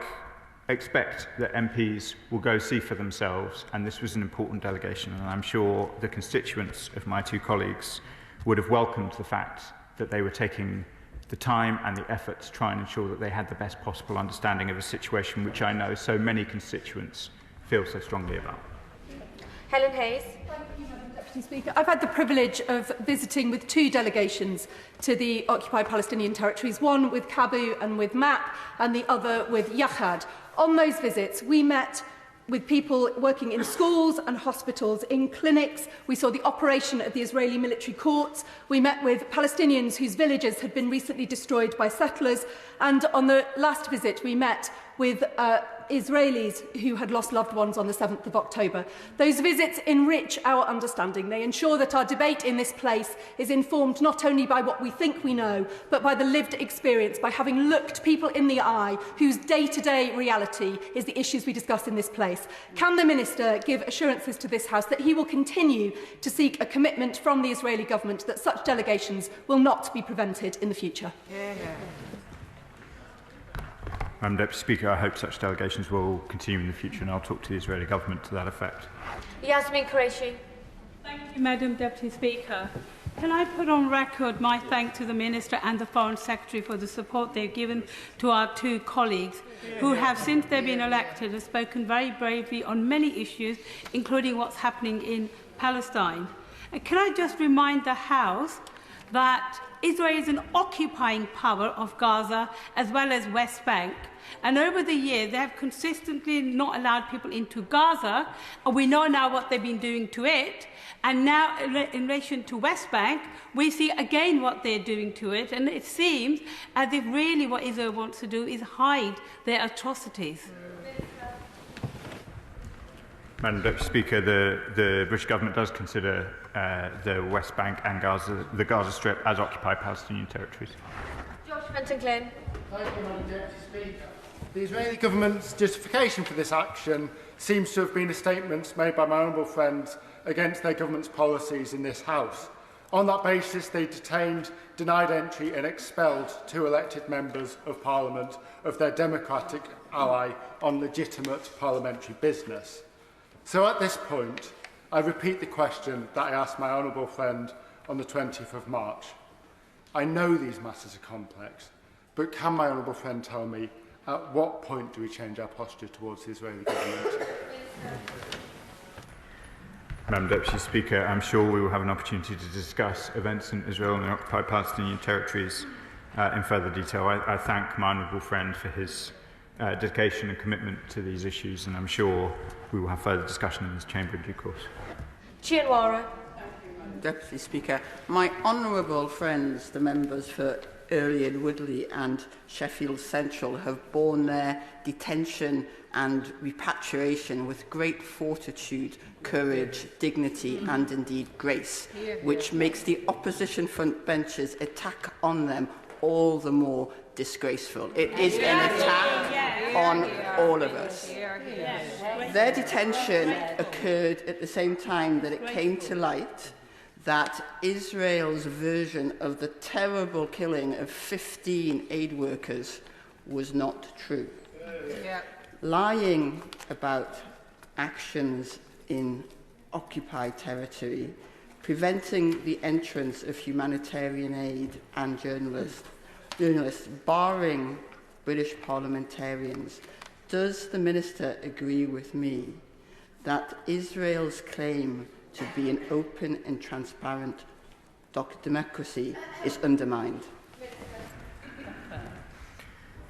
expect that MPs will go see for themselves, and this was an important delegation, and I'm sure the constituents of my two colleagues would have welcomed the fact that they were taking the time and the effort to try and ensure that they had the best possible understanding of a situation which I know so many constituents feel so strongly about. Helen Hayes. Thank you, Madam Deputy Speaker. I've had the privilege of visiting with two delegations to the occupied Palestinian territories, one with Kabu and with MAP, and the other with Yachad. On those visits, we met with people working in schools and hospitals, in clinics. We saw the operation of the Israeli military courts. We met with Palestinians whose villages had been recently destroyed by settlers. And on the last visit, we met with Israelis who had lost loved ones on the 7th of October. Those visits enrich our understanding. They ensure that our debate in this place is informed not only by what we think we know, but by the lived experience, by having looked people in the eye whose day-to-day reality is the issues we discuss in this place. Can the Minister give assurances to this House that he will continue to seek a commitment from the Israeli government that such delegations will not be prevented in the future? Madam Deputy Speaker, I hope such delegations will continue in the future, and I'll talk to the Israeli government to that effect. Yasmin Qureshi. Thank you, Madam Deputy Speaker. Can I put on record my thanks to the Minister and the Foreign Secretary for the support they've given to our two colleagues who have, since they've been elected, have spoken very bravely on many issues, including what's happening in Palestine. And can I just remind the House that Israel is an occupying power of Gaza as well as West Bank. And over the years, they have consistently not allowed people into Gaza. And we know now what they've been doing to it. And now, in relation to West Bank, we see again what they're doing to it. And it seems as if really what Israel wants to do is hide their atrocities. Madam Deputy Speaker, the British government does consider the West Bank and the Gaza Strip as occupied Palestinian territories. Josh Fenton-Glynn. Thank you, Madam Deputy Speaker. The Israeli government's justification for this action seems to have been a statement made by my honourable friends against their government's policies in this House. On that basis, they detained, denied entry and expelled two elected members of Parliament of their democratic ally on legitimate parliamentary business. So at this point, I repeat the question that I asked my honourable friend on the 20th of March. I know these matters are complex, but can my honourable friend tell me at what point do we change our posture towards the Israeli government? Madam Deputy Speaker, I'm sure we will have an opportunity to discuss events in Israel and the occupied Palestinian territories in further detail. I thank my honourable friend for his dedication and commitment to these issues, and I'm sure we will have further discussion in this chamber in due course. Chianwara. Deputy Speaker, my honourable friends, the members for Early and Woodley and Sheffield Central, have borne their detention and repatriation with great fortitude, courage, dignity and indeed grace, which makes the opposition front bench's attack on them all the more disgraceful. It is an attack on all of us. Their detention occurred at the same time that it came to light that Israel's version of the terrible killing of 15 aid workers was not true. Lying about actions in occupied territory, preventing the entrance of humanitarian aid and journalists, barring British parliamentarians. Does the Minister agree with me that Israel's claim to be an open and transparent democracy is undermined?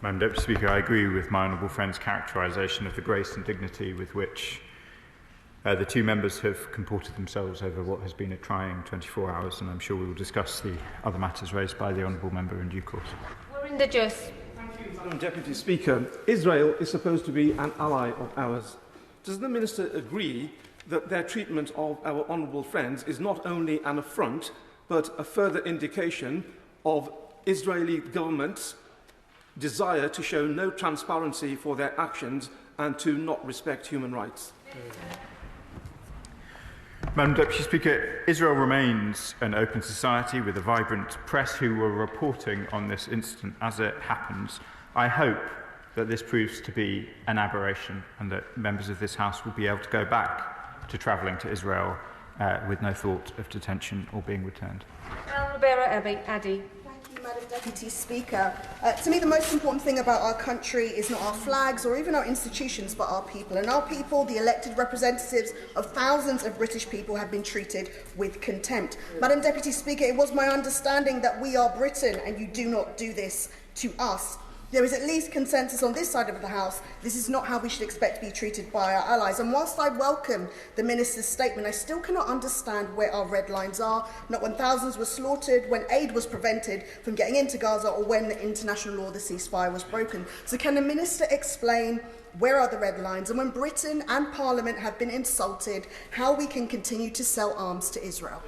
Madam Deputy Speaker, I agree with my honourable friend's characterisation of the grace and dignity with which the two members have comported themselves over what has been a trying 24 hours, and I'm sure we will discuss the other matters raised by the honourable member in due course. Thank you, Madam Deputy Speaker. Israel is supposed to be an ally of ours. Does the Minister agree that their treatment of our honourable friends is not only an affront, but a further indication of Israeli government's desire to show no transparency for their actions and to not respect human rights. Madam Deputy Speaker, Israel remains an open society with a vibrant press who were reporting on this incident as it happens. I hope that this proves to be an aberration and that members of this House will be able to go back to travelling to Israel with no thought of detention or being returned. Addy. Madam Deputy Speaker. To me, the most important thing about our country is not our flags or even our institutions, but our people. And our people, the elected representatives of thousands of British people, have been treated with contempt. Madam Deputy Speaker, it was my understanding that we are Britain and you do not do this to us. There is at least consensus on this side of the House. This is not how we should expect to be treated by our allies. And whilst I welcome the Minister's statement, I still cannot understand where our red lines are, not when thousands were slaughtered, when aid was prevented from getting into Gaza, or when the international law, the ceasefire, was broken. So can the Minister explain where are the red lines, and when Britain and Parliament have been insulted, how we can continue to sell arms to Israel?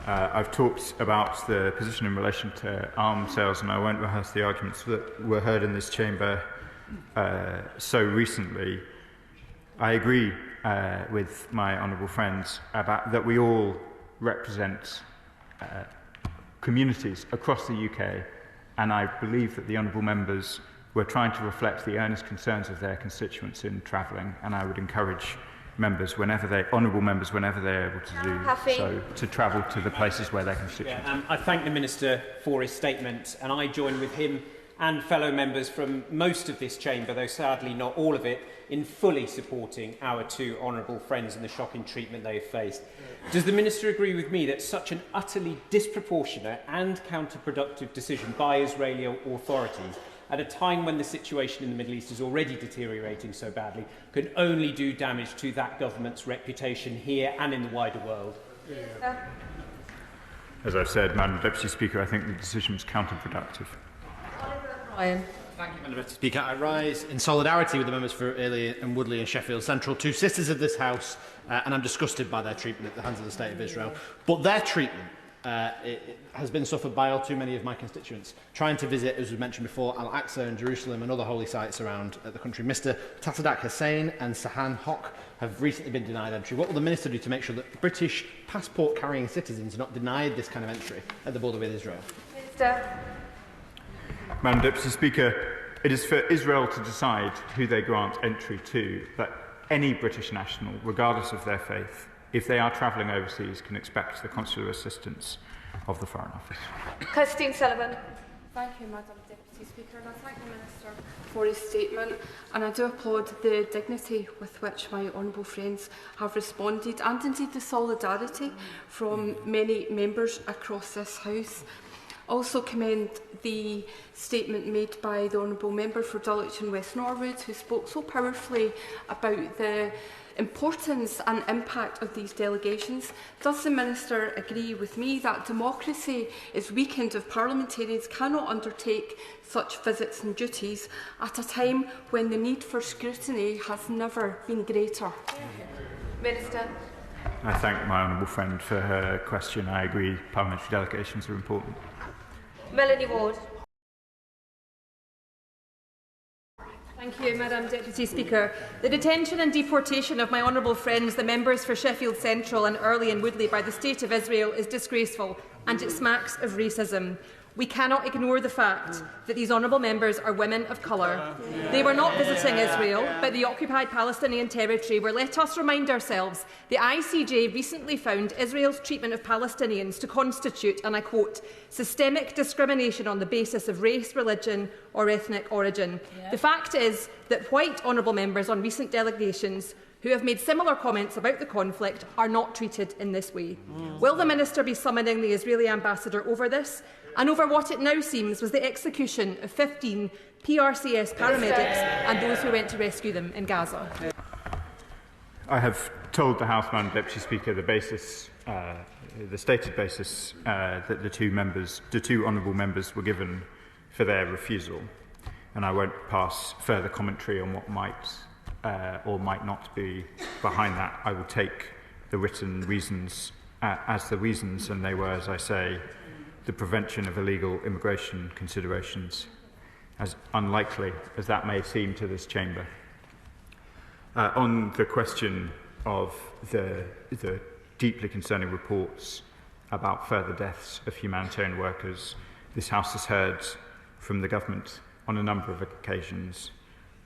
I've talked about the position in relation to arms sales, and I won't rehearse the arguments that were heard in this chamber so recently. I agree with my honourable friends about that we all represent communities across the UK, and I believe that the honourable members were trying to reflect the earnest concerns of their constituents in travelling, and I would encourage members, honourable members, whenever they're able to do so, to travel to the places where their constituents. I thank the Minister for his statement, and I join with him and fellow members from most of this chamber, though sadly not all of it, in fully supporting our two honourable friends and the shocking treatment they have faced. Does the Minister agree with me that such an utterly disproportionate and counterproductive decision by Israeli authorities at a time when the situation in the Middle East is already deteriorating so badly, can only do damage to that government's reputation here and in the wider world? As I've said, Madam Deputy Speaker, I think the decision was counterproductive. Ryan. Thank you, Madam Deputy Speaker. I rise in solidarity with the members for Early and Woodley and Sheffield Central, two sisters of this House, and I'm disgusted by their treatment at the hands of the State of Israel. But their treatment it has been suffered by all too many of my constituents. Trying to visit, as was mentioned before, Al-Aqsa and Jerusalem and other holy sites around the country. Mr Tasadak Hussain and Sahan Hock have recently been denied entry. What will the Minister do to make sure that British passport-carrying citizens are not denied this kind of entry at the border with Israel? Minister. Madam Deputy Speaker, it is for Israel to decide who they grant entry to, but any British national, regardless of their faith, if they are travelling overseas, can expect the consular assistance of the Foreign Office. Christine Sullivan. Thank you, Madam Deputy Speaker, and I thank the Minister for his statement, and I do applaud the dignity with which my honourable friends have responded, and indeed the solidarity from many members across this House. Also commend the statement made by the honourable member for Dulwich and West Norwood, who spoke so powerfully about the importance and impact of these delegations. Does the Minister agree with me that democracy is weakened if parliamentarians cannot undertake such visits and duties at a time when the need for scrutiny has never been greater? Minister. I thank my honourable friend for her question. I agree parliamentary delegations are important. Melanie Ward. Thank you, Madam Deputy Speaker. The detention and deportation of my honourable friends, the members for Sheffield Central and Early and Woodley by the State of Israel is disgraceful, and it smacks of racism. We cannot ignore the fact that these honourable members are women of colour. They were not visiting Israel, but the occupied Palestinian territory, where, let us remind ourselves, the ICJ recently found Israel's treatment of Palestinians to constitute, and I quote, systemic discrimination on the basis of race, religion or ethnic origin. The fact is that white honourable members on recent delegations who have made similar comments about the conflict are not treated in this way. Will the Minister be summoning the Israeli ambassador over this, and over what it now seems was the execution of 15 PRCS paramedics and those who went to rescue them in Gaza? I have told the House, Madam Deputy Speaker, the stated basis that the two honourable members were given for their refusal, and I won't pass further commentary on what might or might not be behind that. I will take the written reasons as the reasons, and they were, as I say, the prevention of illegal immigration considerations, as unlikely as that may seem to this chamber. On the question of the deeply concerning reports about further deaths of humanitarian workers, this House has heard from the government on a number of occasions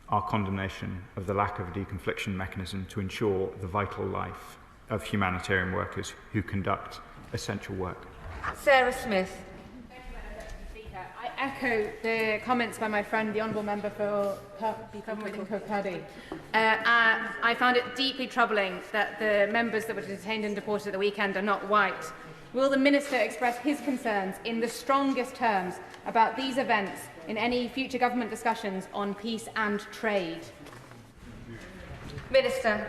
our condemnation of the lack of a deconfliction mechanism to ensure the vital life of humanitarian workers who conduct essential work. Sarah Smith. I echo the comments by my friend, the Honourable Member for Kirkcaldy. I found it deeply troubling that the members that were detained and deported at the weekend are not white. Will the Minister express his concerns in the strongest terms about these events in any future government discussions on peace and trade? Minister.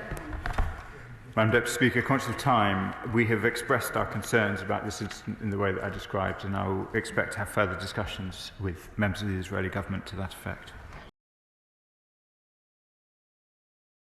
Madam Deputy Speaker, conscious of time, we have expressed our concerns about this incident in the way that I described, and I will expect to have further discussions with members of the Israeli government to that effect.